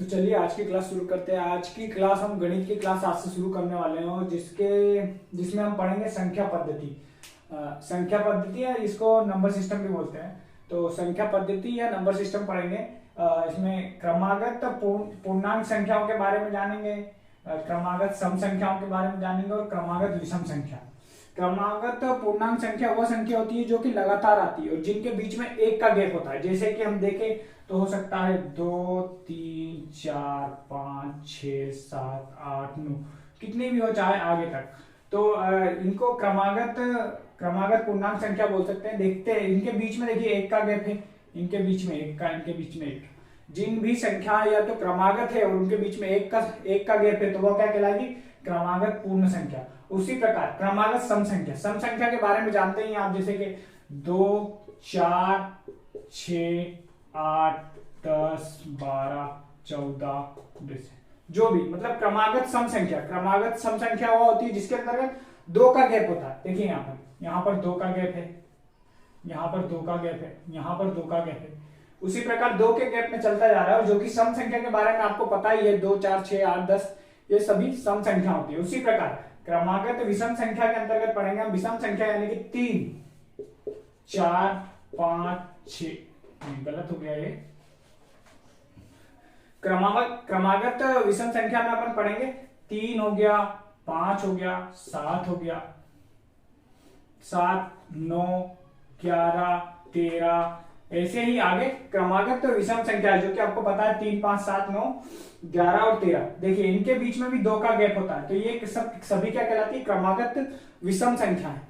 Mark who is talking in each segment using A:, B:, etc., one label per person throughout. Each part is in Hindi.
A: तो चलिए आज की क्लास शुरू करते हैं। आज की क्लास हम गणित की क्लास आज से शुरू करने वाले हैं और जिसमें हम पढ़ेंगे संख्या पद्धति। संख्या पद्धति है, इसको नंबर सिस्टम भी बोलते हैं। तो संख्या पद्धति या नंबर सिस्टम पढ़ेंगे। इसमें क्रमागत पूर्णांक संख्याओं के बारे में जानेंगे, क्रमागत सम संख्याओं के बारे में जानेंगे और क्रमागत विषम संख्या। क्रमागत पूर्णांक संख्या वह संख्या होती है जो कि लगातार आती है और जिनके बीच में एक का गैप होता है। जैसे कि हम देखें तो हो सकता है 2, 3, 4, 5, 6, 7, 8, 9 कितनी भी हो चाहे आगे तक। तो इनको क्रमागत पूर्णांक संख्या बोल सकते हैं। देखते हैं इनके बीच में, देखिए एक का गैप है, इनके बीच में एक का, इनके बीच में एक। जिन भी संख्या या तो क्रमागत है और उनके बीच में एक का गैप है तो वह क्या कहलाएगी? क्रमागत पूर्ण संख्या। उसी प्रकार क्रमागत सम संख्या के बारे में जानते ही आप, जैसे कि 2, 4, 6, 8, 10, 12, 14, 20 जो भी, मतलब क्रमागत सम संख्या वो होती है जिसके अंतर्गत 2 का गैप होता है। देखिए यहाँ पर 2 का गैप है, यहाँ पर 2 का गैप है, यहाँ पर 2 का गैप है। उसी प्रकार 2 के गैप में चलता जा रहा है, जो कि सम संख्या के बारे में आपको पता ही है। 2, 4, 6, 8, 10 ये सभी सम संख्या होती है। उसी प्रकार क्रमागत विषम संख्या के अंतर्गत पढ़ेंगे हम विषम संख्या, यानी कि 3, 4, 5, 6। गलत हो गया ये। क्रमागत विषम संख्या में अपन पढ़ेंगे 3 हो गया, 5 हो गया, 7 हो गया, 7, 9, 11, 13 ऐसे ही आगे क्रमागत विषम संख्या जो कि आपको पता है 3, 5, 7, 9, 11 और 13। देखिए इनके बीच में भी 2 का गैप होता है। तो ये सभी क्या कहलाती है? क्रमागत विषम संख्या है।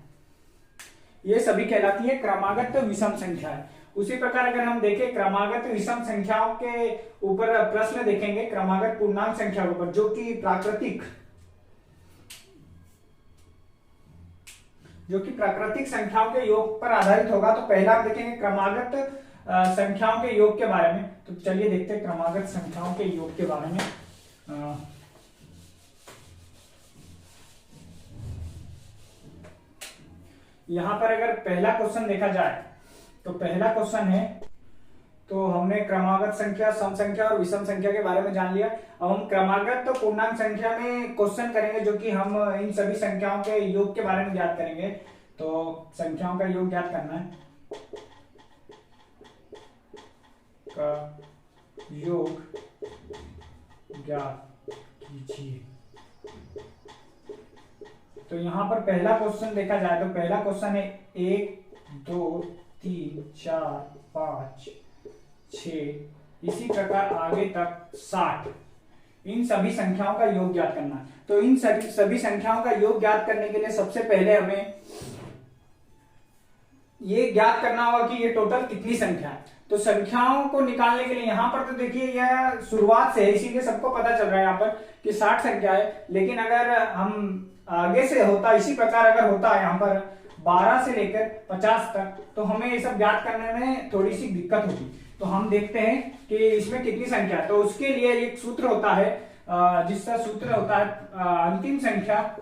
A: ये सभी कहलाती है क्रमागत विषम संख्या है। उसी प्रकार अगर हम देखें क्रमागत विषम संख्याओं के ऊपर प्रश्न देखेंगे, क्रमागत पूर्णांक संख्या के ऊपर जो कि प्राकृतिक संख्याओं के योग पर आधारित होगा। तो पहला हम देखेंगे क्रमागत संख्याओं के योग के बारे में। तो चलिए देखते हैं क्रमागत संख्याओं के योग के बारे में। यहां पर अगर पहला क्वेश्चन देखा जाए तो पहला क्वेश्चन है, तो हमने क्रमागत संख्या, सम संख्या और विषम संख्या के बारे में जान लिया। अब हम क्रमागत पूर्णांक संख्या में क्वेश्चन करेंगे जो कि हम इन सभी संख्याओं के योग के बारे में ज्ञात करेंगे। तो संख्याओं का योग ज्ञात करना है, का योग ज्ञात कीजिए। तो यहां पर पहला क्वेश्चन देखा जाए तो पहला क्वेश्चन है 1, 2, 3, 4, 5, 6 इसी प्रकार आगे तक 60। इन सभी संख्याओं का योग ज्ञात करना है। तो इन सभी संख्याओं का योग ज्ञात करने के लिए सबसे पहले हमें ये ज्ञात करना होगा कि ये टोटल कितनी संख्या है। तो संख्याओं को निकालने के लिए यहाँ पर तो देखिए यह शुरुआत से है, इसीलिए सबको पता चल रहा है यहाँ पर कि 60 संख्या है। लेकिन अगर हम आगे से होता, इसी प्रकार अगर होता है यहाँ पर 12 से लेकर 50 तक, तो हमें ये सब ज्ञात करने में थोड़ी सी दिक्कत होगी। तो हम देखते हैं कि इसमें कितनी संख्या है। तो उसके लिए एक सूत्र होता है, जिसका सूत्र होता है अंतिम संख्या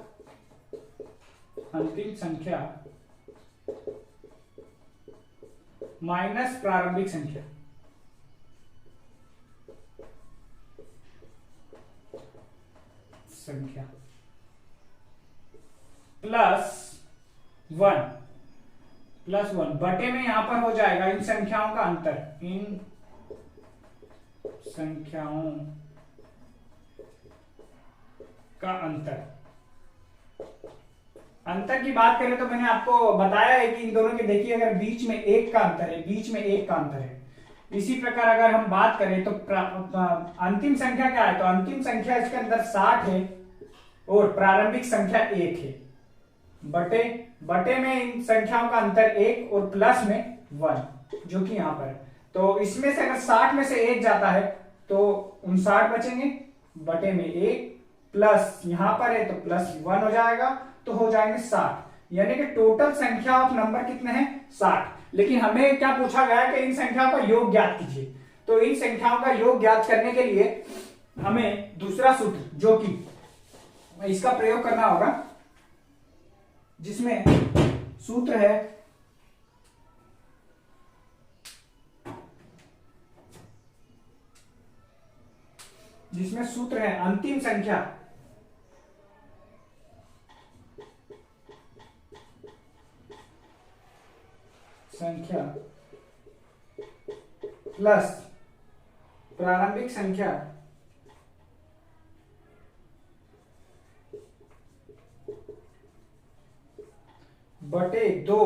A: माइनस प्रारंभिक संख्या प्लस 1 बटे में यहां पर हो जाएगा इन संख्याओं का अंतर की बात करें तो मैंने आपको बताया है कि इन दोनों के देखिए अगर बीच में एक का अंतर है, इसी प्रकार अगर हम बात करें तो अंतिम संख्या क्या है? तो अंतिम संख्या इसके अंदर 60 है और प्रारंभिक संख्या 1 है। बटे में इन संख्याओं का अंतर 1 और प्लस में 1 जो कि यहां पर है। तो इसमें से अगर 60 में से 1 जाता है तो 59 बचेंगे, बटे में 1 प्लस यहां पर है तो प्लस 1 हो जाएगा, तो हो जाएंगे 60। यानी कि टोटल संख्या ऑफ नंबर कितने हैं? 60। लेकिन हमें क्या पूछा गया है कि इन संख्याओं का योग ज्ञात कीजिए। तो इन संख्याओं का योग ज्ञात करने के लिए हमें दूसरा सूत्र जो कि इसका प्रयोग करना होगा, जिसमें सूत्र है जिसमें सूत्र है अंतिम संख्या प्लस प्रारंभिक संख्या बटे दो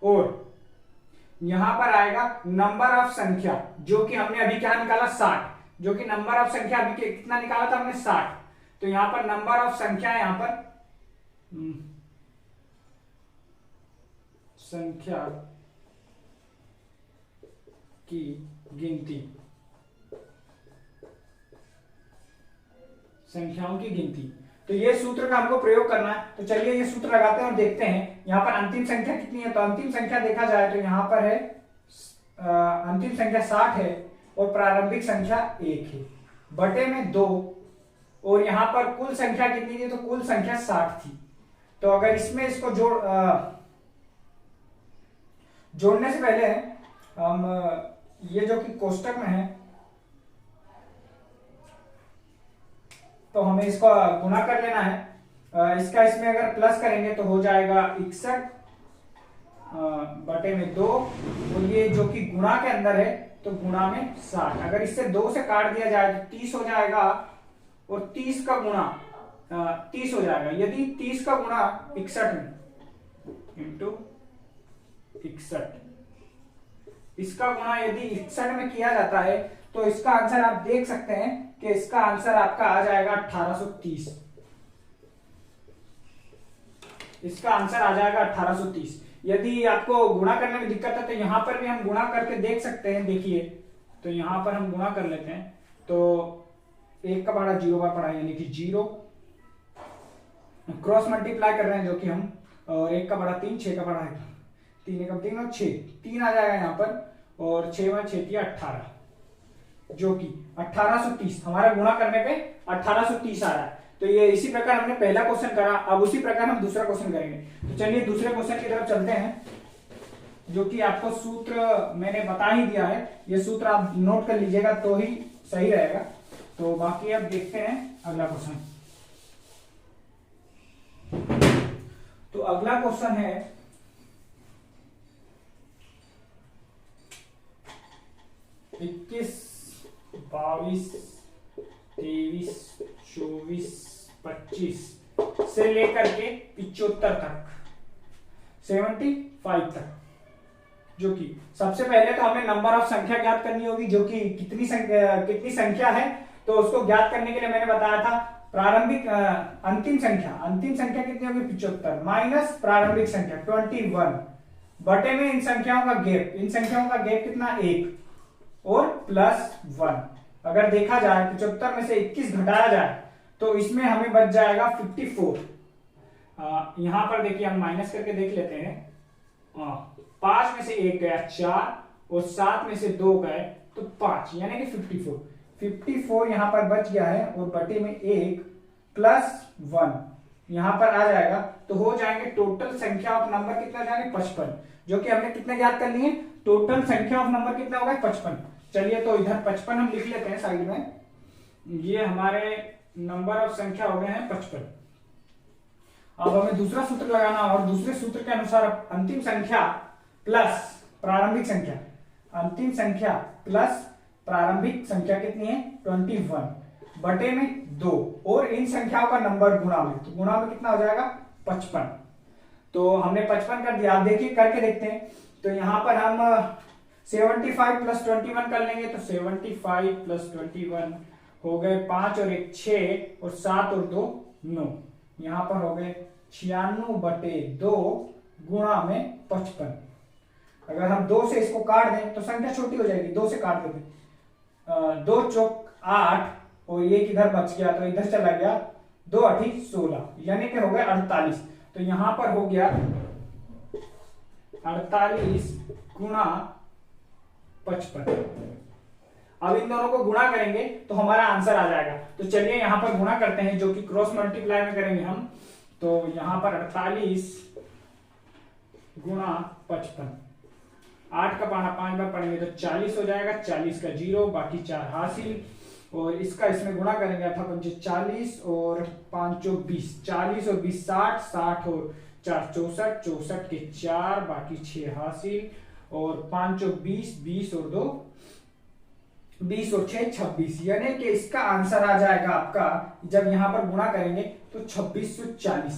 A: और यहां पर आएगा नंबर ऑफ संख्या, जो कि हमने अभी क्या निकाला 60, जो कि नंबर ऑफ संख्या अभी कितना निकाला था हमने 60। तो यहां पर नंबर ऑफ संख्या है, यहां पर संख्या की गिनती, संख्याओं की गिनती। तो ये सूत्र का हमको प्रयोग करना है। तो चलिए ये सूत्र लगाते हैं और देखते हैं यहाँ पर अंतिम संख्या कितनी है। तो अंतिम संख्या देखा जाए तो यहाँ पर है अंतिम संख्या 60 है और प्रारंभिक संख्या 1 है, बटे में 2, और यहाँ पर कुल संख्या कितनी थी, तो कुल संख्या 60 थी। तो अगर इसमें इसको जोड़ने से पहले हम ये जो कि कोष्टक में है तो हमें इसको गुणा कर लेना है। इसका इसमें अगर प्लस करेंगे तो हो जाएगा 61 बटे में 2, और ये जो कि गुणा के अंदर है तो गुणा में 60। अगर इससे 2 से काट दिया जाए तो 30 हो जाएगा, और 30 का गुणा 30 हो जाएगा। यदि 30 का गुणा 61 में इंटू 61, इसका गुणा यदि 61 में किया जाता है तो इसका आंसर आप देख सकते हैं कि इसका आंसर आपका आ जाएगा 1830। इसका आंसर आ जाएगा 1830। यदि आपको गुणा करने में दिक्कत है तो यहां पर भी हम गुणा करके देख सकते हैं। देखिए, तो यहां पर हम गुणा कर लेते हैं। तो 1 का पढ़ा 0 बार पढ़ा, यानी कि 0, क्रॉस मल्टीप्लाई कर रहे हैं जो कि हम, और 1 का पढ़ा 3, 6 का पढ़ा है 3 1 3 और 6, 3 आ जाएगा यहाँ पर, और 6 में 6 18, जो कि 1830 हमारा गुणा करने पे 1830 आ रहा है। तो ये इसी प्रकार हमने पहला क्वेश्चन करा, अब उसी प्रकार हम दूसरा क्वेश्चन करेंगे। तो चलिए दूसरे क्वेश्चन की तरफ चलते हैं, जो कि आपको सूत्र मैंने बता ही दिया है। ये सूत्र आप नोट कर लीजिएगा तो ही सही रहेगा। तो बाकी अब देखते हैं अगला क्वेश्चन। तो अगला क्वेश्चन है 21, 22, 23, 24, 25 से लेकर के 75 तक, 75 तक, जो कि सबसे पहले तो हमें नंबर ऑफ संख्या ज्ञात करनी होगी, जो कि कितनी संख्या है। तो उसको ज्ञात करने के लिए मैंने बताया था प्रारंभिक अंतिम संख्या कितनी होगी 75 माइनस प्रारंभिक संख्या 21 बटे में इन संख्याओं का गैप कितना 1 और प्लस 1। अगर देखा जाए 75 में से 21 घटाया जाए तो इसमें हमें बच जाएगा 54। यहां पर देखिए हम माइनस करके देख लेते हैं। 5 में से 1 गया 4 और 7 में से 2 गए तो 5, यानी कि 54 यहां पर बच गया है, और बटे में 1 प्लस 1 यहां पर आ जाएगा। तो हो जाएंगे टोटल संख्या ऑफ नंबर कितना जाएंगे 55, जो कि हमने कितने ज्ञात कर लिए, टोटल संख्या ऑफ नंबर कितना होगा 55। चलिए तो इधर 55 हम लिख लेते हैं साइड में। ये हमारे नंबर ऑफ संख्या हो गए हैं 55। अब हमें दूसरा सूत्र लगाना, और दूसरे सूत्र के अनुसार अंतिम संख्या प्लस प्रारंभिक संख्या, अंतिम संख्या प्लस प्रारंभिक संख्या कितनी है 21 बटे में 2, और इन संख्याओं का नंबर गुणा में, तो गुणा में कितना हो जाएगा 55। तो हमने 55 कर दिया। आप देखिए करके देखते हैं। तो यहां पर हम 75 प्लस 21 कर लेंगे, तो 75 प्लस 21 हो गए 5 और 1 6 और 7 और 2 9, यहां पर हो गए 96 बटे 2 गुणा में 55। अगर हम 2 से इसको काट दें तो संख्या छोटी हो जाएगी, 2 से काट देते, 2 चौक 8 और 1 इधर बच गया तो इधर चला गया, 2 8 16, यानी कि हो गए 48। तो यहां पर हो गया 48 गुणा 55। अब इन दोनों को गुणा करेंगे तो हमारा आंसर आ जाएगा। तो चलिए यहां पर गुणा करते हैं, जो कि क्रॉस मल्टीप्लाई में करेंगे हम। तो यहां पर 48 गुणा 55, 8 का पढ़ा 5 बार पढ़ेंगे तो 40 हो जाएगा, 40 का 0 बाकी 4 हासिल। और इसका इसमें गुणा करेंगे 8 पंचे 40 और 5 20, 40 और 20 60, 60 और 4 64, 64 के 4 बाकी 6 हासिल। और 5 20, 20 और 2 20 और 6 26, यानी कि इसका आंसर आ जाएगा आपका जब यहां पर गुणा करेंगे तो 2640।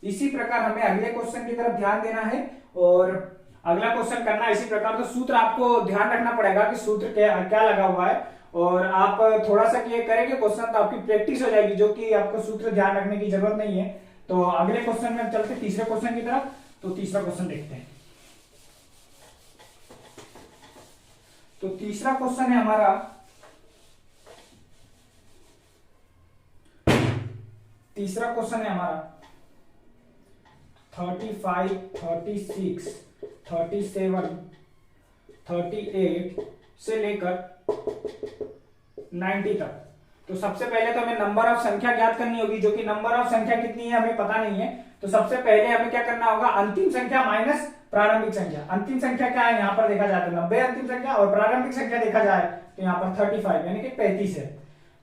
A: इसी प्रकार हमें अगले क्वेश्चन की तरफ ध्यान देना है और अगला क्वेश्चन करना है इसी प्रकार। तो सूत्र आपको ध्यान रखना पड़ेगा कि सूत्र क्या लगा हुआ है, और आप थोड़ा सा क्लियर करेंगे क्वेश्चन तो आपकी प्रैक्टिस हो जाएगी, जो कि आपको सूत्र ध्यान रखने की जरूरत नहीं है। तो अगले क्वेश्चन में हम चलते हैं तीसरे क्वेश्चन की तरफ। तो तीसरा क्वेश्चन देखते हैं। तो तीसरा क्वेश्चन है हमारा, तीसरा क्वेश्चन है हमारा 35, 36, 37, 38 से लेकर 90 तक। तो सबसे पहले तो हमें नंबर ऑफ संख्या ज्ञात करनी होगी, जो कि नंबर ऑफ संख्या कितनी है हमें पता नहीं है। तो सबसे पहले हमें क्या करना होगा, अंतिम संख्या माइनस प्रारंभिक संख्या। अंतिम संख्या क्या है, यहाँ पर देखा जाए तो 90 अंतिम संख्या, और प्रारंभिक संख्या देखा जाए तो यहाँ पर 35 यानी कि 35 है।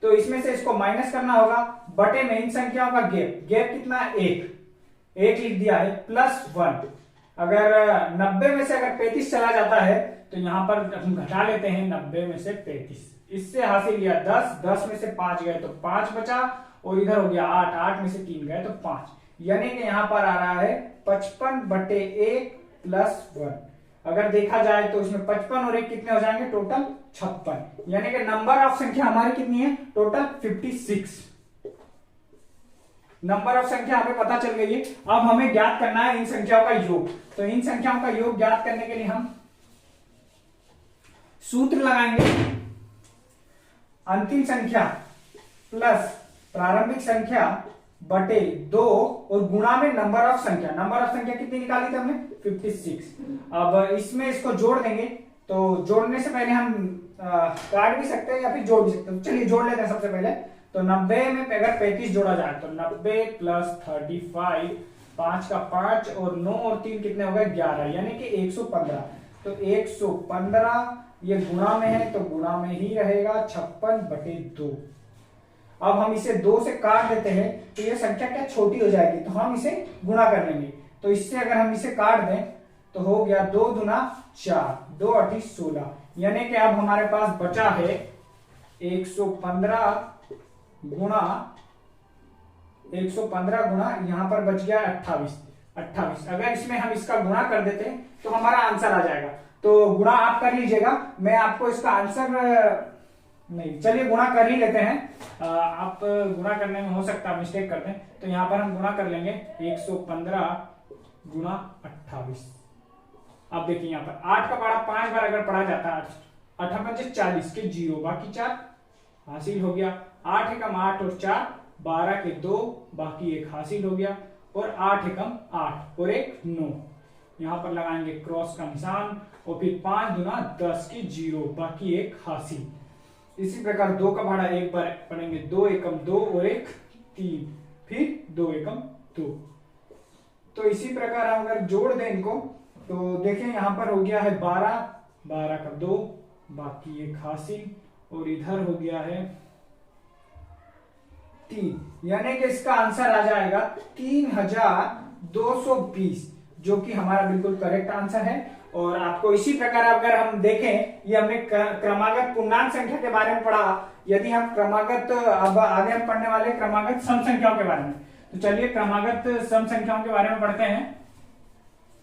A: तो इसमें से इसको माइनस करना होगा, बटे में इन संख्याओं का गैप, गैप कितना है 1 लिख दिया है, प्लस 1। अगर 90 में से अगर 35 चला जाता है तो यहाँ पर हम घटा लेते हैं 90 में से 35, इससे हासिल किया 10, 10 में से 5 गए तो 5 बचा, और इधर हो गया 8, 8 में से 3 गए तो 5, यानी कि यहाँ पर आ रहा है 55/1 प्लस 1। अगर देखा जाए तो इसमें 55 और 1 कितने हो जाएंगे, टोटल 56, यानी कि नंबर ऑफ संख्या हमारी कितनी है, टोटल 56। नंबर ऑफ संख्या हमें पता चल गई है। अब हमें ज्ञात करना है इन संख्याओं का योग। तो इन संख्याओं का योग ज्ञात करने के लिए हम सूत्र लगाएंगे, अंतिम संख्या प्लस प्रारंभिक संख्या बटे 2 और गुणा में नंबर ऑफ संख्या। नंबर ऑफ संख्या कितनी निकाली थी हमने, 56। अब इसमें इसको जोड़ देंगे, तो जोड़ने से पहले हम काट भी सकते हैं या फिर जोड़ भी सकते हैं। चलिए जोड़ लेते हैं सबसे पहले। तो 90 में अगर 35 जोड़ा जाए तो 90 प्लस 35, 5 का 5 और 9 और 3 कितने हो गए, 11, यानी कि 115। तो 115 ये गुणा में है तो गुणा में ही रहेगा, 56/2। अब हम इसे 2 से काट देते हैं तो ये संख्या क्या छोटी हो जाएगी, तो हम इसे गुणा कर लेंगे। तो इससे अगर हम इसे काट दें तो हो गया 2 दूना 4, 2 8 16, यानी कि अब हमारे पास बचा है 115 गुणा 115 गुणा यहां पर बच गया 28। अगर इसमें हम इसका गुणा कर देते तो हमारा आंसर आ जाएगा। तो गुणा आप कर लीजिएगा, मैं आपको इसका आंसर नहीं, चलिए गुणा कर ही लेते हैं। आप गुणा करने में हो सकता है मिस्टेक कर दें, तो यहां पर हम गुणा कर लेंगे 115 गुणा 28। अब देखिए यहाँ पर 8 का पढ़ा 5 बार अगर पढ़ा जाता है, 8 पंचे 40 के 0 बाकी 4 हासिल हो गया, 8 एकम 8 और 4 12 के 2 बाकी 1 हासिल हो गया, और 8 एकम 8 और 1 9। यहां पर लगाएंगे क्रॉस का निशान, और फिर 5 दूना 10 के 0 बाकी 1 हासिल। इसी प्रकार 2 का भाड़ा एक बार पढ़ेंगे, 2 एकम 2 और 1 3, फिर 2 एकम 2। तो इसी प्रकार हम अगर जोड़ दें इनको तो देखें यहां पर हो गया है 12, 12 का 2 बाकी 1 हासिल, और इधर हो गया है 3, यानी कि इसका आंसर आ जाएगा 3220, जो कि हमारा बिल्कुल करेक्ट आंसर है। और आपको इसी प्रकार अगर हम देखें, ये हमने क्रमागत पूर्णांक संख्या के बारे में पढ़ा। यदि हम क्रमागत, अब आगे हम पढ़ने वाले क्रमागत सम संख्याओं के बारे में, तो चलिए क्रमागत सम संख्याओं के बारे में पढ़ते हैं।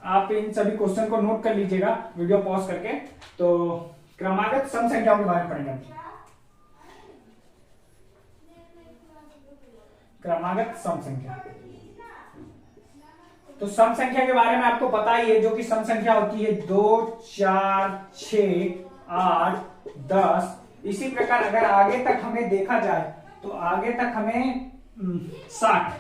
A: आप इन सभी क्वेश्चन को नोट कर लीजिएगा वीडियो पॉज करके। तो क्रमागत सम संख्याओं के बारे में पढ़ेंगे। क्रमागत सम संख्या, तो सम संख्या के बारे में आपको पता ही है, जो कि सम संख्या होती है 2 4 6 8 10। इसी प्रकार अगर आगे तक हमें देखा जाए तो आगे तक हमें 60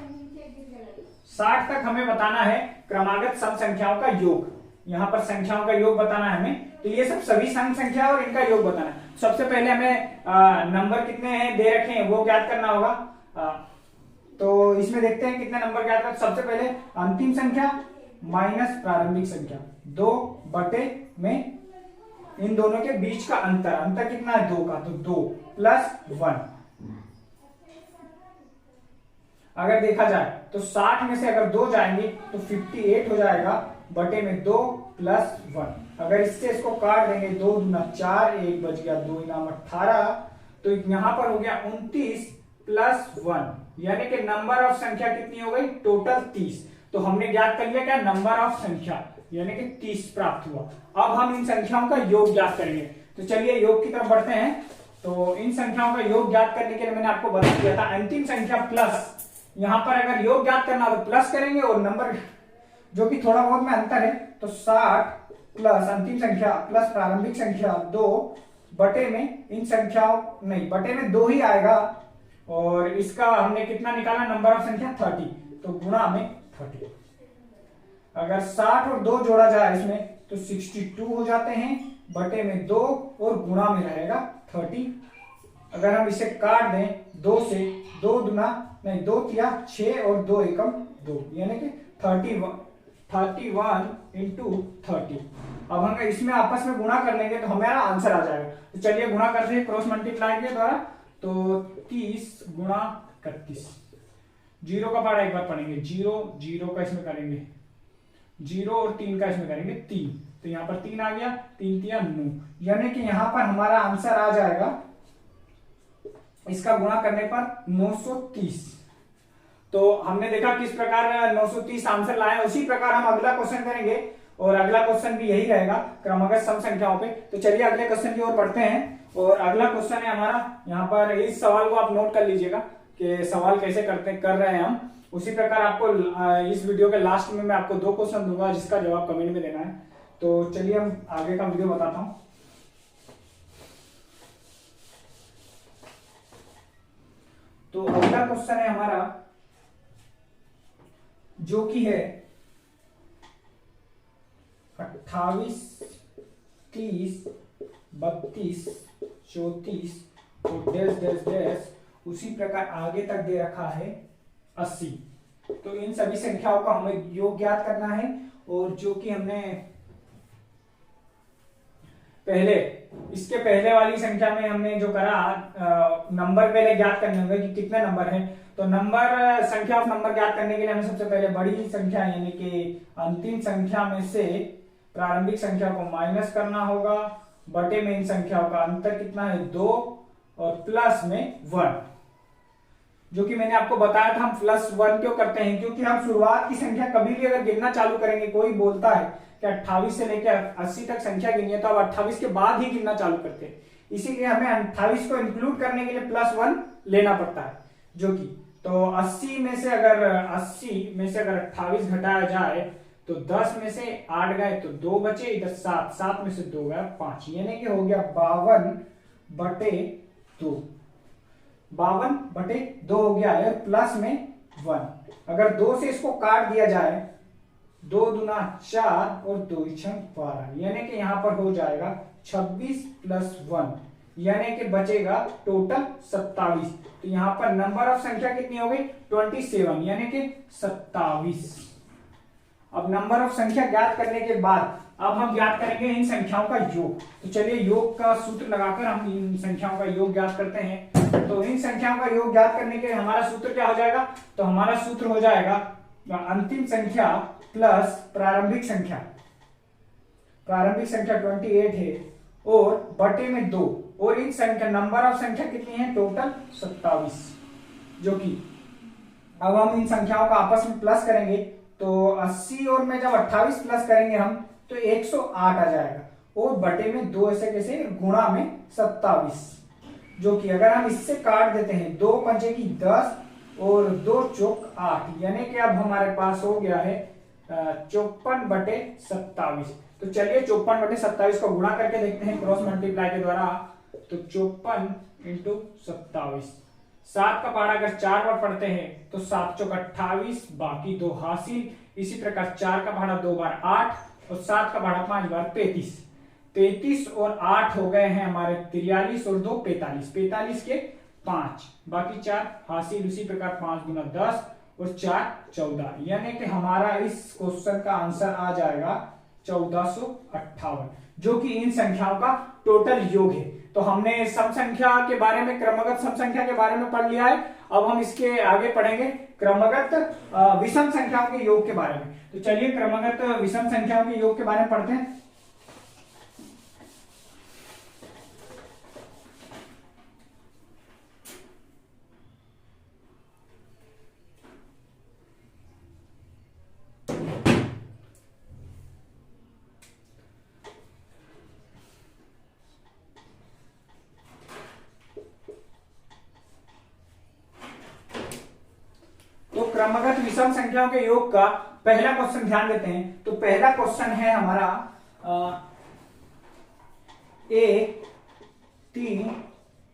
A: तक हमें बताना है क्रमागत सम संख्याओं का योग। यहां पर संख्याओं का योग बताना है हमें, तो ये सब सभी सम संख्या और इनका योग बताना है। सबसे पहले हमें नंबर कितने हैं दे रखे हैं वो ज्ञात करना होगा। तो इसमें देखते हैं कितने नंबर ज्ञात कर। सबसे पहले अंतिम संख्या माइनस प्रारंभिक संख्या 2 बटे में इन दोनों के बीच का अंतर कितना है 2 का, तो 2 प्लस 1। अगर देखा जाए तो 60 में से अगर 2 जाएंगे तो 58 हो जाएगा बटे में 2 प्लस 1। अगर इससे इसको काट देंगे 2 दूना 4, 1 बच गया, 2 इनाम 18, तो यहां पर हो गया 29 प्लस 1, यानी कि नंबर ऑफ संख्या कितनी हो गई टोटल 30। तो हमने ज्ञात कर लिया क्या नंबर ऑफ संख्या, यानी कि 30 प्राप्त हुआ। अब हम इन संख्याओं का योग ज्ञात करेंगे। तो चलिए योग की तरफ बढ़ते हैं। तो इन संख्याओं का योग ज्ञात करने के लिए मैंने आपको बता दिया था अंतिम संख्या प्लस, यहां पर अगर योग ज्ञात करना तो प्लस करेंगे और नंबर जो कि थोड़ा बहुत में अंतर है, तो 60 प्लस अंतिम संख्या प्लस प्रारंभिक संख्या 2 बटे में इन संख्याओं नहीं बटे में 2 ही आएगा, और इसका हमने कितना निकाला नंबर ऑफ संख्या 30, तो गुणा में 30। अगर 60 और 2 जोड़ा जाए इसमें तो 62 हो जाते हैं बटे में 2 और गुणा में रहेगा 30। अगर हम इसे काट दें 2 से, 2 दूना नहीं 2 तिया 6 और 2 एकम 2, यानी कि 31 इंटू 30। अब हम इसमें आपस में गुणा कर लेंगे तो हमारा आंसर आ जाएगा। तो चलिए गुणा करते हैं क्रॉस मल्टीप्लाई के द्वारा। तो 30 गुणा 31, जीरो का पारा एक बार पढ़ेंगे, 0 का इसमें करेंगे 0 और 3 का इसमें करेंगे 3, तो यहां पर 3 आ गया, 3 तिया 9, यानी कि यहां पर हमारा आंसर आ जाएगा इसका गुणा करने पर 930। तो हमने देखा किस प्रकार 930 आंसर लाए, उसी प्रकार हम अगला क्वेश्चन करेंगे और अगला क्वेश्चन भी यही रहेगा क्रमागत सम संख्याओं पे। तो चलिए अगले क्वेश्चन की ओर बढ़ते हैं, और अगला क्वेश्चन है हमारा, यहाँ पर इस सवाल को आप नोट कर लीजिएगा कि सवाल कैसे कर रहे हैं हम। उसी प्रकार आपको इस वीडियो के लास्ट में मैं आपको 2 क्वेश्चन दूंगा जिसका जवाब कमेंट में देना है। तो चलिए हम आगे का वीडियो बताता हूं। तो अगला क्वेश्चन है हमारा जो कि है 28, 30, 32, 34 और डैश डैश डैश, उसी प्रकार आगे तक दे रखा है 80। तो इन सभी संख्याओं का हमें योग ज्ञात करना है, और जो कि हमने इसके पहले वाली संख्या में हमने जो करा नंबर पहले ज्ञात करने होंगे कि कितने नंबर हैं। तो नंबर संख्या ऑफ नंबर ज्ञात करने के लिए हमें सबसे पहले बड़ी संख्या यानी कि अंतिम संख्या में से प्रारंभिक संख्या को माइनस करना होगा, बटे में इन संख्याओं का अंतर कितना है 2 और प्लस में 1, जो कि मैंने आपको बताया था हम प्लस 1 क्यों करते हैं, क्योंकि हम शुरुआत की संख्या कभी भी अगर गिनना चालू करेंगे, कोई बोलता है कि 28 से लेकर 80 तक संख्या गिनी है तो अब 28 के बाद ही गिनना चालू करते हैं, इसीलिए हमें 28 को इंक्लूड करने के लिए प्लस 1 लेना पड़ता है। जो कि तो 80 में से अगर 28 घटाया जाए तो 10 में से 8 गए तो 2 बचे, इधर 7 में से 2 गया 5, यानी कि हो गया 52 बटे 2, 52 बटे 2 हो गया है, प्लस में 1। अगर 2 से इसको काट दिया जाए, 2 दूना 4 और 2 छंग 12, यानी कि यहां पर हो जाएगा 26 प्लस 1, यानी कि बचेगा टोटल 27। तो यहां पर नंबर ऑफ संख्या कितनी हो गई 27, यानी कि 27। अब नंबर ऑफ संख्या ज्ञात करने के बाद अब हम ज्ञात करेंगे इन संख्याओं का योग। तो चलिए योग का सूत्र लगाकर हम इन संख्याओं का योग ज्ञात करते हैं। तो इन संख्याओं का योग ज्ञात करने के हमारा सूत्र क्या हो जाएगा, तो हमारा सूत्र हो जाएगा अंतिम संख्या प्लस प्रारंभिक संख्या 28 है और बटे में 2, और इन संख्या नंबर ऑफ संख्या कितनी है टोटल 27, जो कि अब हम इन संख्याओं का आपस में प्लस करेंगे तो 80 और में जब 28 प्लस करेंगे हम तो 108 आ जाएगा, और बटे में 2 ऐसे कैसे गुणा में 27, जो कि अगर हम इससे काट देते हैं 2 पंचे की 10 और 2 चौक 8, यानी कि अब हमारे पास हो गया है 54 बटे 27। तो चलिए 54 बटे 27 को गुणा करके देखते हैं क्रॉस मल्टीप्लाई के द्वारा। तो 54 इंटू 27, 7 का पहाड़ा अगर 4 बार पढ़ते हैं तो 7 चौक 28, बाकी 2 हासिल। इसी प्रकार 4 का पहाड़ा 2 बार 8 और 7 का पहाड़ा 5 बार 33 और 8 हो गए हैं हमारे 43 और 2 45 के 5, बाकी 4 हासिल। उसी प्रकार 5 गुना 10 और 4 14, यानी कि हमारा इस क्वेश्चन का आंसर आ जाएगा 1458, जो कि इन संख्याओं का टोटल योग है। तो हमने सम संख्या के बारे में, क्रमगत सम संख्या के बारे में पढ़ लिया है। अब हम इसके आगे पढ़ेंगे क्रमगत विषम संख्याओं के योग के बारे में। तो चलिए क्रमगत विषम संख्याओं के योग के बारे में पढ़ते हैं। तो क्रमगत विषम संख्याओं के योग का पहला क्वेश्चन ध्यान देते हैं। तो पहला क्वेश्चन है हमारा 1 3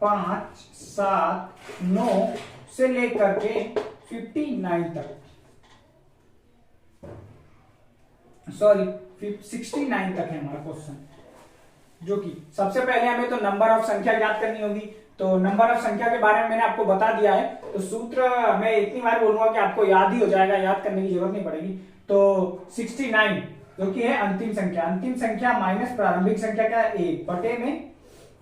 A: 5 7 9 से लेकर के 59 तक, सॉरी 69 तक है हमारा क्वेश्चन। जो कि सबसे पहले हमें तो नंबर ऑफ संख्या याद करनी होगी। तो नंबर ऑफ संख्या के बारे में मैंने आपको बता दिया है। तो सूत्र मैं इतनी बार बोलूंगा कि आपको याद ही हो जाएगा, याद करने की जरूरत नहीं पड़ेगी। तो 69 जो कि है अंतिम संख्या, अंतिम संख्या माइनस प्रारंभिक संख्या का 1 बटे में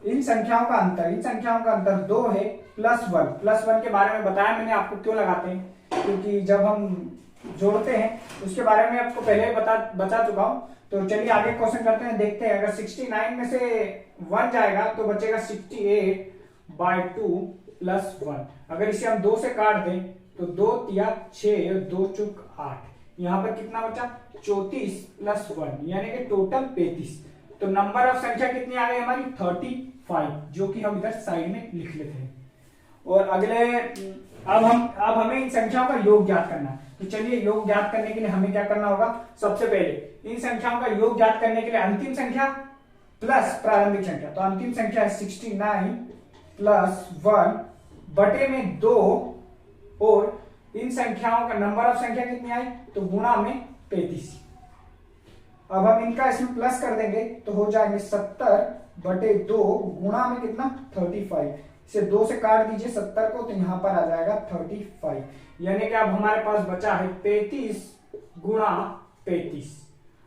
A: इन संख्याओं का अंतर, इन संख्याओं का अंतर 2 है प्लस 1। प्लस 1 के बारे में बताया मैंने आपको क्यों लगाते हैं, क्योंकि जब हम जोड़ते हैं उसके बारे में आपको पहले ही बता चुका हूं। तो चलिए आगे क्वेश्चन करते हैं, देखते हैं। अगर 69 में से 1 जाएगा तो बचेगा 68/2 प्लस 1। अगर इसे हम 2 से काट दें तो 2 तिया 6 और 2 चुक 8, यहां पर कितना बचा 34 प्लस 1, यानी कि टोटल 35। तो नंबर ऑफ संख्या कितनी आ गई हमारी 35, जो कि हम इधर साइड में लिख लेते हैं। और अगले अब हमें इन संख्याओं का योग ज्ञात करना है। तो चलिए योग ज्ञात करने के लिए हमें क्या करना होगा, सबसे पहले इन संख्याओं का योग ज्ञात करने के लिए अंतिम संख्या प्लस प्रारंभिक संख्या। तो अंतिम संख्या है 69 प्लस 1 बटे में 2, और इन संख्याओं का नंबर ऑफ संख्या कितनी आई तो गुणा में 35। अब हम इनका इसमें प्लस कर देंगे तो हो जाएंगे 70/2 गुणा में कितना 35। इसे 2 से काट दीजिए 70 को, तो यहां पर आ जाएगा 35, यानी कि अब हमारे पास बचा है 35 गुणा 35।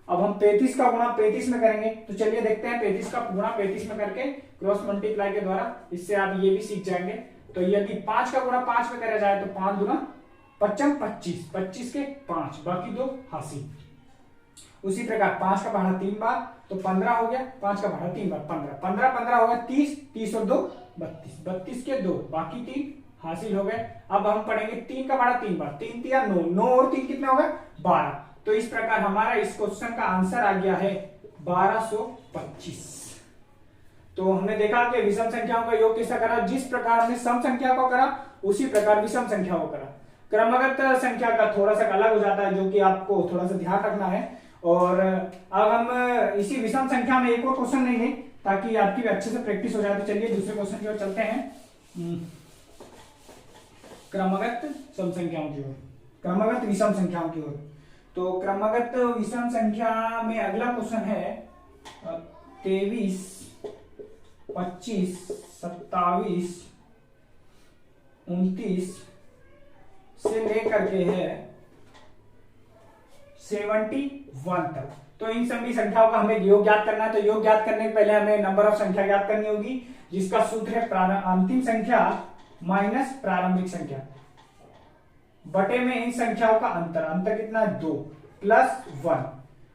A: अब हम 35 का गुणा 35 में करेंगे। तो चलिए देखते हैं 35 का गुणा 35 में करके क्रॉस मल्टीप्लाई के द्वारा, इससे आप ये भी सीख जाएंगे। तो यदि 5 का गुणा 5 में करा जाए तो 5 दूना 55, 25 के 5, बाकी 2 हासिल। उसी प्रकार 5 का पढ़ा 3 बार तो 15 हो गया, 5 का पढ़ा 3 बार 15, 15 15 हो गया 30, 30 और 2 32, 32 के 2, बाकी 3 हासिल हो गए। अब हम पढ़ेंगे 3 का पढ़ा 3 बार, 3 तिया 9, 9 और 3 कितने हो गए 12। तो इस प्रकार हमारा इस क्वेश्चन का आंसर आ गया है 1225। तो हमने देखा कि विषम संख्याओं का योग कैसा करा, जिस प्रकार हमने सम संख्या को करा उसी प्रकार विषम संख्या को करा। क्रमगत संख्या का थोड़ा सा अलग हो जाता है, जो कि आपको थोड़ा सा ध्यान रखना है। और अब हम इसी विषम संख्या में एक और क्वेश्चन लेंगे ताकि आपकी भी अच्छे से प्रैक्टिस हो जाए। तो चलिए दूसरे क्वेश्चन की ओर चलते हैं, क्रमगत सम संख्याओं की ओर, क्रमगत विषम संख्याओं की ओर। तो क्रमगत विषम संख्या में अगला क्वेश्चन है 23 25 27 29 से लेकर के है 71 तक। तो इन सभी संख्याओं का हमें योग ज्ञात करना है। तो योग ज्ञात करने के पहले हमें नंबर ऑफ संख्या ज्ञात करनी होगी, जिसका सूत्र है अंतिम संख्या माइनस प्रारंभिक संख्या बटे में इन संख्याओं का अंतर, अंतर कितना है 2 प्लस 1।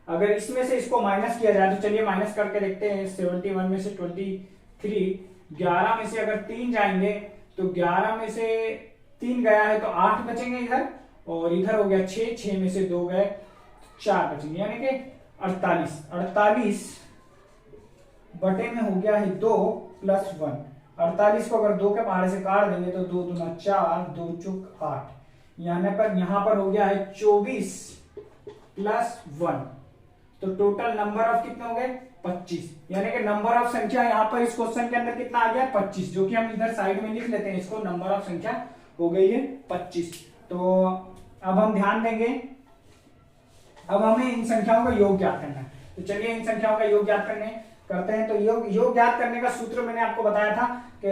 A: अगर इसमें से इसको माइनस किया जाए तो चलिए माइनस करके देखते हैं। 71 में से 23, 11 में से अगर 3 जाएंगे तो 11 में से 3 गया है तो 8 बचेंगे इधर, और इधर हो गया 6, 6 में से 2 गए 4 बचेंगे, यानी कि 48 बटे में हो गया है 2 प्लस 1। 48 को अगर 2 के पहाड़े से काट देंगे तो 2 दूना 4, 2 चुक 8, यहां पर हो गया है 24 प्लस 1। तो टोटल नंबर ऑफ कितने हो गए 25, यानी कि नंबर ऑफ संख्या यहां पर इस क्वेश्चन के अंदर कितना आ गया 25, जो कि हम इधर साइड में लिख लेते हैं इसको। नंबर ऑफ संख्या हो गई है 25। तो अब हम ध्यान देंगे, अब हमें इन संख्याओं का योग ज्ञात करना है। तो चलिए इन संख्याओं का योग ज्ञात करते हैं। तो योग ज्ञात करने का सूत्र मैंने आपको बताया था कि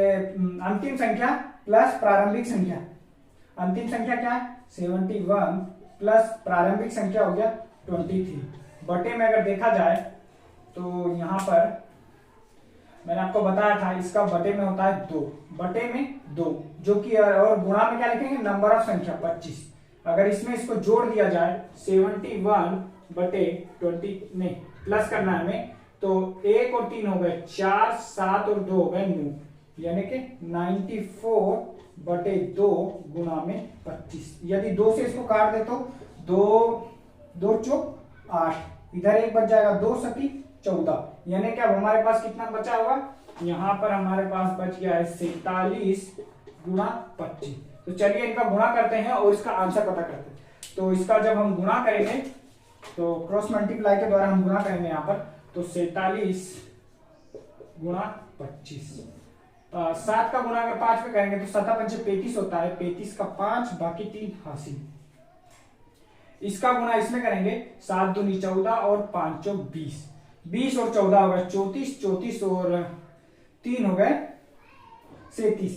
A: अंतिम संख्या प्लस प्रारंभिक संख्या। अंतिम संख्या क्या है 71 प्लस प्रारंभिक संख्या हो गया 23 बटे में अगर देखा जाए तो यहाँ पर मैंने आपको बताया था इसका बटे में होता है 2 बटे में 2 जो कि और गुणा में क्या लिखेंगे नंबर ऑफ संख्या 25। अगर इसमें इसको जोड़ दिया जाए 71 बटे 20 नहीं प्लस करना है हमें तो 1 और 3 हो गए 4 7 और 2 हो गए 9 यानी कि 94 बटे 2 गुणा में 25। यदि 2 से इसको काट दे तो 2 चौक 8 इधर 1 बच जाएगा 2 सती 14 यानी कि अब हमारे पास कितना बचा होगा यहाँ पर हमारे पास बच गया है 47 गुणा 25। तो चलिए इनका गुणा करते हैं और इसका आंसर पता करते हैं। तो इसका जब हम गुणा करेंगे तो क्रॉस मल्टीप्लाई के द्वारा हम गुणा करेंगे यहाँ पर तो 47 गुणा 25 7 का गुणा अगर 5 में करेंगे तो 7 पंचे 35 होता है 35 का 5 बाकी 3 हासिल। इसका गुणा इसमें करेंगे 7 दूनी 14 और 5 चौक 20 20 और 14 हो गए 34 34 और 3 हो गए 37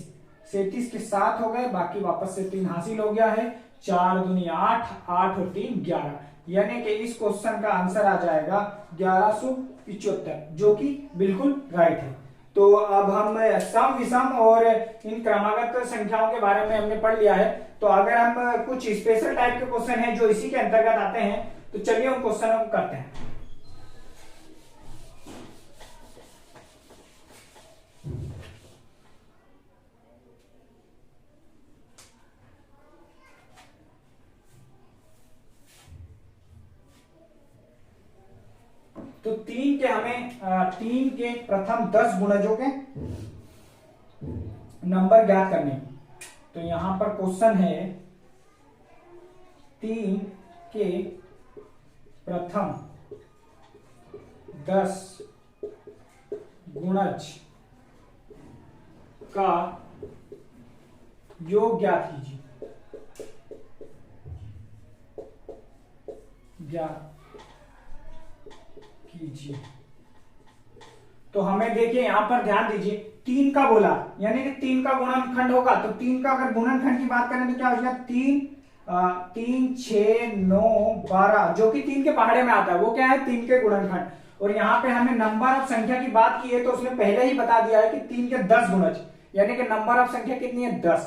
A: 37 के 7 हो गए बाकी वापस से 3 हासिल हो गया है 4 दूनी 8 8 और 3 11 यानी कि इस क्वेश्चन का आंसर आ जाएगा 1175 जो कि बिल्कुल राइट है। तो अब हम सम विषम और इन क्रमागत संख्याओं के बारे में हमने पढ़ लिया है। तो अगर हम कुछ स्पेशल टाइप के क्वेश्चन हैं जो इसी के अंतर्गत आते हैं तो चलिए उन क्वेश्चनों को करते हैं। तो 3 के प्रथम 10 गुणजों के नंबर ज्ञात करने। तो यहां पर क्वेश्चन है 3 के प्रथम 10 गुणज का योग ज्ञात कीजिए। तो हमें देखिए यहां पर ध्यान दीजिए 3 का बोला यानी कि 3 का गुणनखंड होगा तो 3 का अगर गुणनखंड की बात करें तो क्या हो जाएगा 3 6 9 12 जो कि 3 के पहाड़े में आता है वो क्या है 3 के गुणनखंड। और यहाँ पे हमने नंबर ऑफ संख्या की बात की है तो उसने पहले ही बता दिया है कि 3 के 10 गुणज यानी कि नंबर ऑफ संख्या कितनी है 10।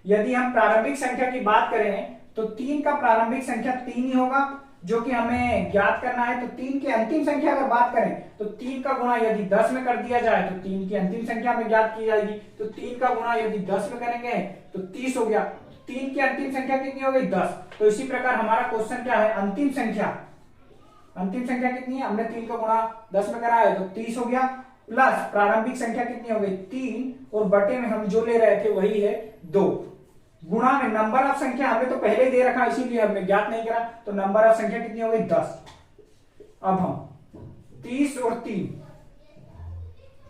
A: यदि हम प्रारंभिक संख्या की बात करें तो 3 का प्रारंभिक संख्या 3 ही होगा जो कि हमें ज्ञात करना है। तो 3 की अंतिम संख्या अगर बात करें तो 3 का गुणा यदि 10 में कर दिया जाए तो 3 की अंतिम संख्या में ज्ञात की जाएगी। तो 3 का गुणा यदि 10 में करेंगे तो 30 हो गया। 3 की अंतिम संख्या कितनी हो गई 10। तो इसी प्रकार हमारा क्वेश्चन क्या है अंतिम संख्या कितनी है हमने 3 का गुणा 10 में करा है तो 30 हो गया प्लस प्रारंभिक संख्या कितनी हो गई 3 और बटे में हम जो ले रहे थे वही है 2 गुणा में नंबर ऑफ संख्या हमें तो पहले ही दे रखा इसीलिए हमने ज्ञात नहीं करा। तो नंबर ऑफ संख्या कितनी हो गई 10। अब हम 30 और 3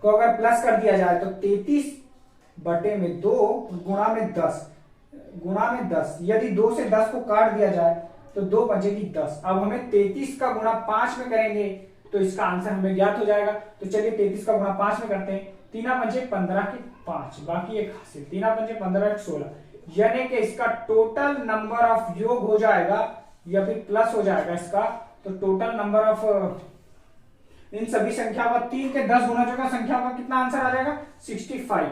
A: को अगर प्लस कर दिया जाए तो 33 बटे में 2 गुणा में 10 यदि 2 से 10 को काट दिया जाए तो 2 बचेगी 10। अब हमें 33 का गुणा 5 में करेंगे तो इसका आंसर हमें ज्ञात हो जाएगा। तो चलिए 33 का गुणा 5 में करते हैं 3 पंचे 15 के 5 बाकी एक हासिल 3 पंचे 15 के 16 यानी कि इसका टोटल नंबर ऑफ योग हो जाएगा या फिर प्लस हो जाएगा इसका। तो टोटल नंबर ऑफ इन सभी संख्या का 3 के 10 गुणजों का संख्या का कितना आंसर आ जाएगा 65।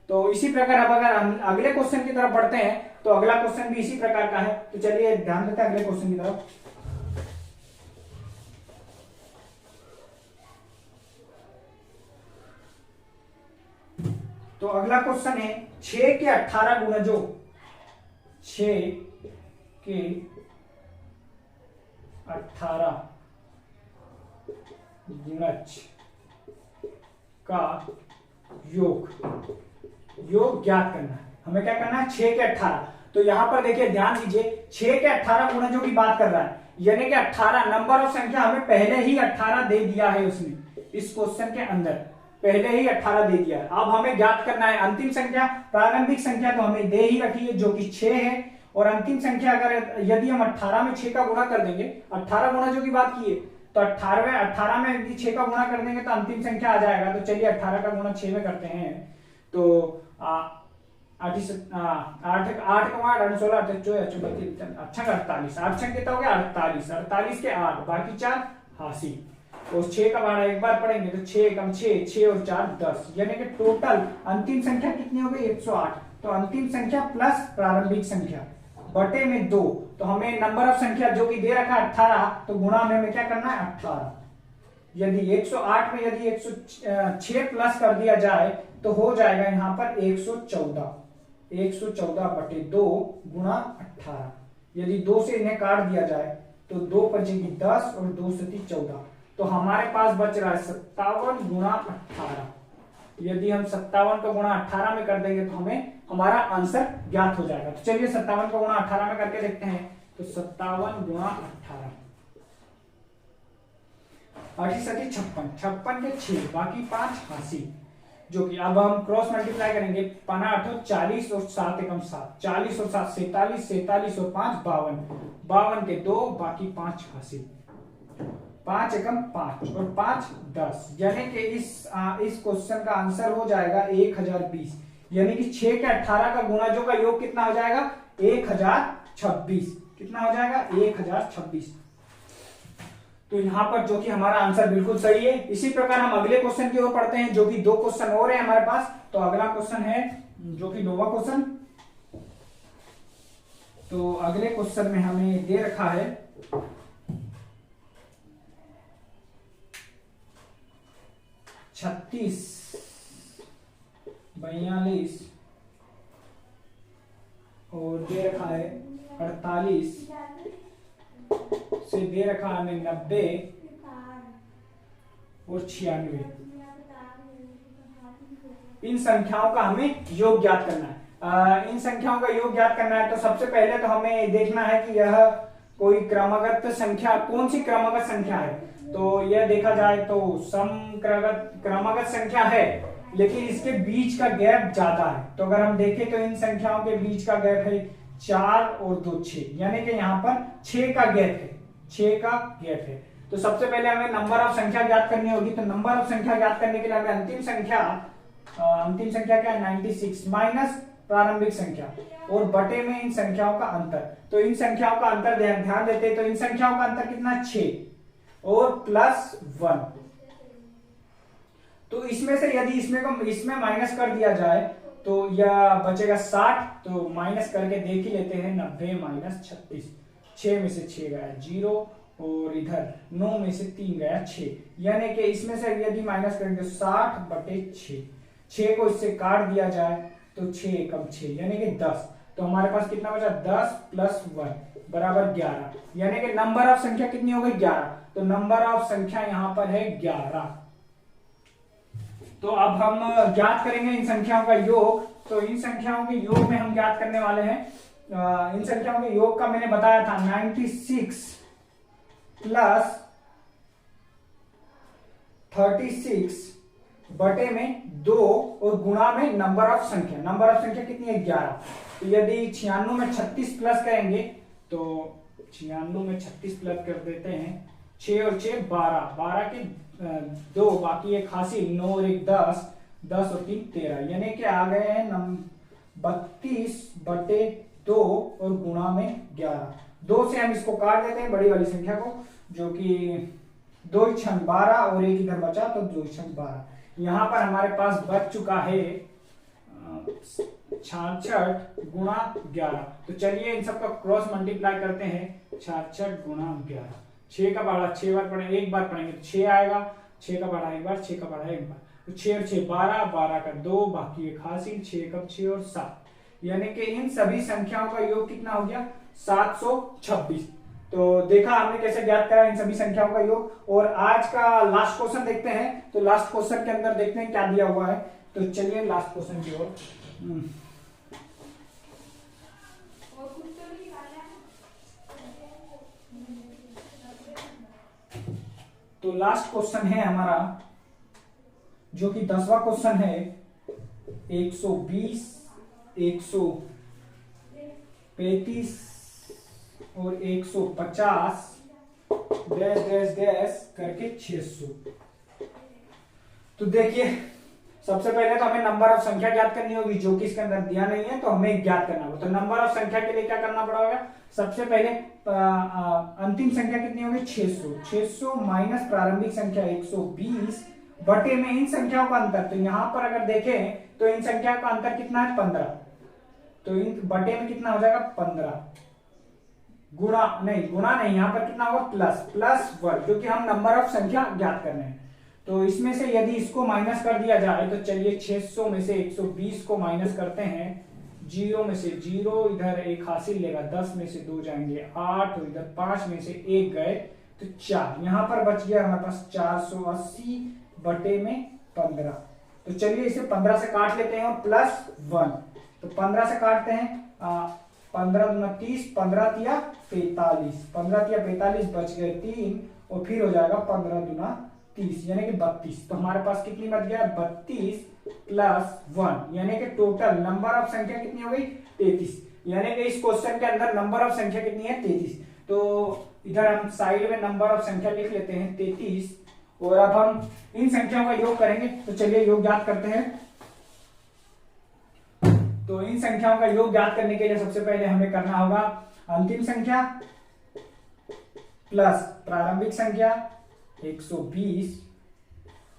A: तो इसी प्रकार अब अगर हम अगले क्वेश्चन की तरफ बढ़ते हैं तो अगला क्वेश्चन भी इसी प्रकार का है। तो चलिए ध्यान देते हैं अगले क्वेश्चन की तरफ। तो अगला क्वेश्चन है 6 के 18 गुणजों 6 के 18 गुणज का योग ज्ञात करना है। हमें क्या करना है 6 के 18। तो यहां पर देखिए ध्यान दीजिए 6 के 18 गुणजों की बात कर रहा है यानी कि 18 नंबर ऑफ संख्या हमें पहले ही 18 दे दिया है उसने इस क्वेश्चन के अंदर पहले ही 18 दे दिया है। अब हमें ज्ञात करना है अंतिम संख्या। प्रारंभिक संख्या तो हमें दे ही रखी है जो कि 6 है और अंतिम संख्या अगर यदि हम 18 में 6 का गुणा कर देंगे 18 गुणा जो की बात की है तो 18 में यदि 6 का गुणा कर देंगे तो अंतिम संख्या आ जाएगा। तो चलिए 18 का गुणा 6 में करते हैं। तो आठ आठ आठ का 8 16 24 अच्छा 48 8 छंग कितना हो गया 48 48 के 8 बाकी 4 80 और 6 का भाड़ा एक बार पढ़ेंगे तो 6 कम 6 6 और 4 10 यानी कि टोटल अंतिम संख्या कितनी हो गई 108। तो अंतिम संख्या प्लस प्रारंभिक संख्या बटे में 2। तो हमें नंबर ऑफ संख्या जो कि दे रखा है 18 तो गुणा में हमें क्या करना है 18। यदि 108 में यदि 106 प्लस कर दिया जाए तो हो जाएगा यहां पर 114 बटे 2 गुणा 18। यदि 2 से इन्हें काट दिया जाए तो 2 बचेगी 10 और 2 से 14। तो हमारे पास बच रहा है 57 गुणा 18। यदि हम 57 को गुणा 18 में कर देंगे तो हमें हमारा आंसर ज्ञात हो जाएगा। तो चलिए 57 को गुणा 18 में करके देखते हैं। तो 57 गुणा 18 88 56 56 के 6 बाकी 5 80 जो कि अब हम क्रॉस मल्टीप्लाई करेंगे 5 40 और 7 एकम 7 40 और 7 47 47 और 5 52 52 के 2 बाकी 5 80 5 एकम 5 और 5 10 यानी कि इस क्वेश्चन का आंसर हो जाएगा 1020। यानी कि 6 के 18 का गुणजों का योग कितना हो जाएगा 1026। कितना हो जाएगा 1026। तो यहाँ पर जो कि हमारा आंसर बिल्कुल सही है। इसी प्रकार हम अगले क्वेश्चन की ओर पढ़ते हैं जो कि 2 क्वेश्चन और है हमारे पास। तो अगला क्वेश्चन है जो कि 9वां क्वेश्चन। तो अगले क्वेश्चन में हमें दे रखा है 36 42 और दे रखा है 48 से दे रखा हमें 90 और 96। इन संख्याओं का हमें योग ज्ञात करना है। इन संख्याओं का योग ज्ञात करना है तो सबसे पहले तो हमें देखना है कि यह कोई क्रमागत संख्या कौन सी क्रमागत संख्या है। तो यह देखा जाए तो क्रमागत संख्या है लेकिन इसके बीच का गैप ज्यादा है। तो अगर हम देखें तो इन संख्याओं के बीच का गैप है 4 और 2 6 यानी कि यहाँ पर 6 का गैप है 6 का गैप है। तो सबसे पहले हमें नंबर ऑफ संख्या ज्ञात करनी होगी। तो नंबर ऑफ संख्या ज्ञात करने के लिए हमें अंतिम संख्या क्या है 96 माइनस प्रारंभिक संख्या और बटे में इन संख्याओं का अंतर। तो इन संख्याओं का अंतर ध्यान देते तो इन संख्याओं का अंतर कितना 6 और प्लस 1। तो इसमें से यदि इसमें माइनस कर दिया जाए तो यह बचेगा 60। तो माइनस करके देख ही लेते हैं 90 माइनस 36 6 में से 6 गया 0 और इधर 9 में से 3 गया 6 यानी कि इसमें से यदि माइनस करेंगे 60 बटे 6 को इससे काट दिया जाए तो 6 कम 6 यानी कि 10। तो हमारे पास कितना बचा 10 प्लस 1 बराबर 11 यानी कि नंबर ऑफ संख्या कितनी हो गई 11। तो नंबर ऑफ संख्या यहां पर है 11। तो अब हम ज्ञात करेंगे इन संख्याओं का योग। तो इन संख्याओं के योग में हम ज्ञात करने वाले हैं इन संख्याओं के योग का मैंने बताया था 96 प्लस 36 बटे में 2 और गुणा में नंबर ऑफ संख्या कितनी है 11। तो यदि 96 में 36 प्लस करेंगे तो 96 में 36 प्लस कर देते हैं 6 और 6 12 12 के 2 बाकी 81 9 और 1 10 10 और 3 13 यानी कि आ गए हैं 32 बटे 2 और गुणा में 11। 2 से हम इसको काट देते हैं बड़ी वाली संख्या को जो कि 2 छंग 12 और 1 इधर बचा तो 2 छंग 12। यहां पर हमारे पास बच चुका है 66 गुणा 11। तो चलिए इन सबका क्रॉस मल्टीप्लाई करते हैं 66 गुणा 11। 6 का पढ़ा 6 बार पढ़े एक बार पढ़ेंगे तो 6 आएगा 6 का पढ़ा एक बार 6 का पढ़ा एक बार तो 6 और 6 12 12 का 2 बाकी 81 6 का 6 और 7 यानी कि इन सभी संख्याओं का योग कितना हो गया 726। तो देखा हमने कैसे ज्ञात करा इन सभी संख्याओं का योग। और आज का लास्ट क्वेश्चन देखते हैं। तो लास्ट क्वेश्चन के अंदर देखते हैं क्या दिया हुआ है। तो चलिए लास्ट क्वेश्चन की ओर। तो लास्ट क्वेश्चन है हमारा जो कि 10वां क्वेश्चन है 120 135 और 150 डैश डैश डैश करके 600। तो देखिए सबसे पहले तो हमें नंबर ऑफ संख्या ज्ञात करनी होगी, जो कि इसके अंदर दिया नहीं है, तो हमें ज्ञात करना होगा। तो नंबर ऑफ संख्या के लिए क्या करना पड़ेगा, सबसे पहले अंतिम संख्या कितनी होगी 600, 600 माइनस प्रारंभिक संख्या 120 बटे में इन संख्याओं का अंतर। तो यहां पर अगर देखें तो इन संख्याओं का अंतर कितना है 15, तो इन बटे में कितना हो जाएगा 15, गुणा नहीं, यहां पर कितना होगा प्लस 1, क्योंकि हम नंबर ऑफ संख्या ज्ञात कर रहे हैं। तो इसमें से यदि इसको माइनस कर दिया जाए तो चलिए 600 में से 120 को माइनस करते हैं, 0 में से 0, इधर 1 हासिल लेगा, 10 में से 2 जाएंगे 8, और इधर 5 में से 1 गए तो 4, यहां पर बच गया हमारे पास 480 बटे में 15। तो चलिए इसे 15 से काट लेते हैं और प्लस 1, तो 15 से काटते हैं, 15 दूना 30, 15 तिया 45, 15 तिया 45 बच गए 3, और फिर हो जाएगा 15 दूना 30 यानी कि 32। तो हमारे पास कितनी बच गया 32 प्लस 1, यानी कि टोटल नंबर ऑफ संख्या कितनी हो गई 33, यानी कि इस क्वेश्चन के अंदर नंबर ऑफ संख्या कितनी है 33। तो इधर हम साइड में नंबर ऑफ संख्या लिख लेते हैं 33, और अब हम इन संख्याओं का योग करेंगे। तो चलिए योग ज्ञात करते हैं। तो इन संख्याओं का योग ज्ञात करने के लिए सबसे पहले हमें करना होगा अंतिम संख्या प्लस प्रारंभिक संख्या 120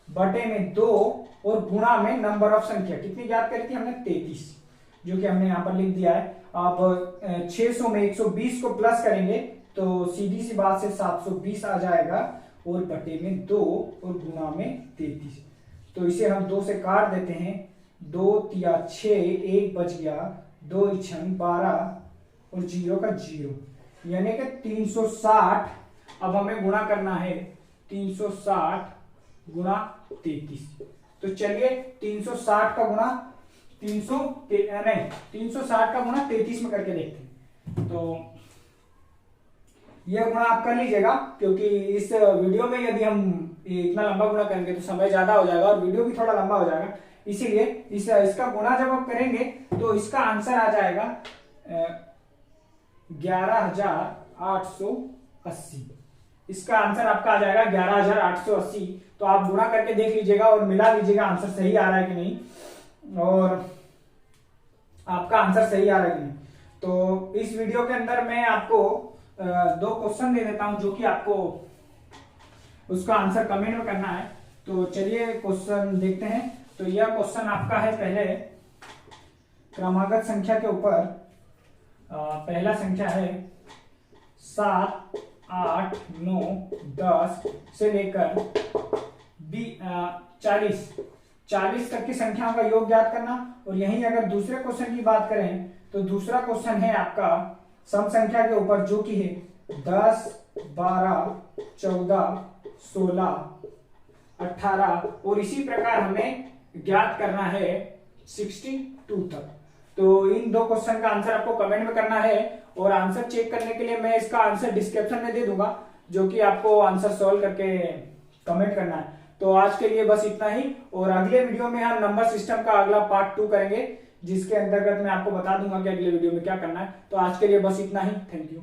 A: बटे में 2 और गुणा में नंबर ऑफ संख्या कितनी ज्ञात करी थी हमने 33, जो कि हमने यहां पर लिख दिया है। अब 600 में 120 को प्लस करेंगे तो सीधी सी बात से 720 आ जाएगा, और बटे में 2 और गुणा में 33। तो इसे हम 2 से काट देते हैं, 2 तिया 6, 1 बच गया, 2 छंग 12 और 0 का 0, यानी कि 360। अब हमें गुणा करना है 360 गुणा 33। तो चलिए 360 का गुणा 360 का गुणा 33 में करके देखते हैं। तो यह गुणा आप कर लीजिएगा, क्योंकि इस वीडियो में यदि हम इतना लंबा गुणा करेंगे तो समय ज्यादा हो जाएगा और वीडियो भी थोड़ा लंबा हो जाएगा, इसीलिए इसका गुणा जब आप करेंगे तो इसका आंसर आ जाएगा 11,880। इसका आंसर आपका आ जाएगा 11,880। तो आप गुणा करके देख लीजिएगा और मिला लीजिएगा आंसर सही आ रहा है कि नहीं, और आपका आंसर सही आ रहा है कि नहीं। तो इस वीडियो के अंदर मैं आपको 2 क्वेश्चन दे देता हूं, जो कि आपको उसका आंसर कमेंट में करना है। तो चलिए क्वेश्चन देखते हैं। तो यह क्वेश्चन आपका है पहले क्रमागत संख्या के ऊपर। पहला संख्या है 7, 8, 9, 10 से लेकर 40 तक की संख्याओं का योग ज्ञात करना। और यहीं अगर दूसरे क्वेश्चन की बात करें तो दूसरा क्वेश्चन है आपका सम संख्या के ऊपर, जो कि है 10, 12, 14, 16, 18, और इसी प्रकार हमें ज्ञात करना है 62 तक। तो इन 2 क्वेश्चन का आंसर आपको कमेंट में करना है, और आंसर चेक करने के लिए मैं इसका आंसर डिस्क्रिप्शन में दे दूंगा, जो कि आपको आंसर सॉल्व करके कमेंट करना है। तो आज के लिए बस इतना ही, और अगले वीडियो में हम नंबर सिस्टम का अगला पार्ट 2 करेंगे, जिसके अंतर्गत मैं आपको बता दूंगा कि अगले वीडियो में क्या करना है। तो आज के लिए बस इतना ही। Thank you.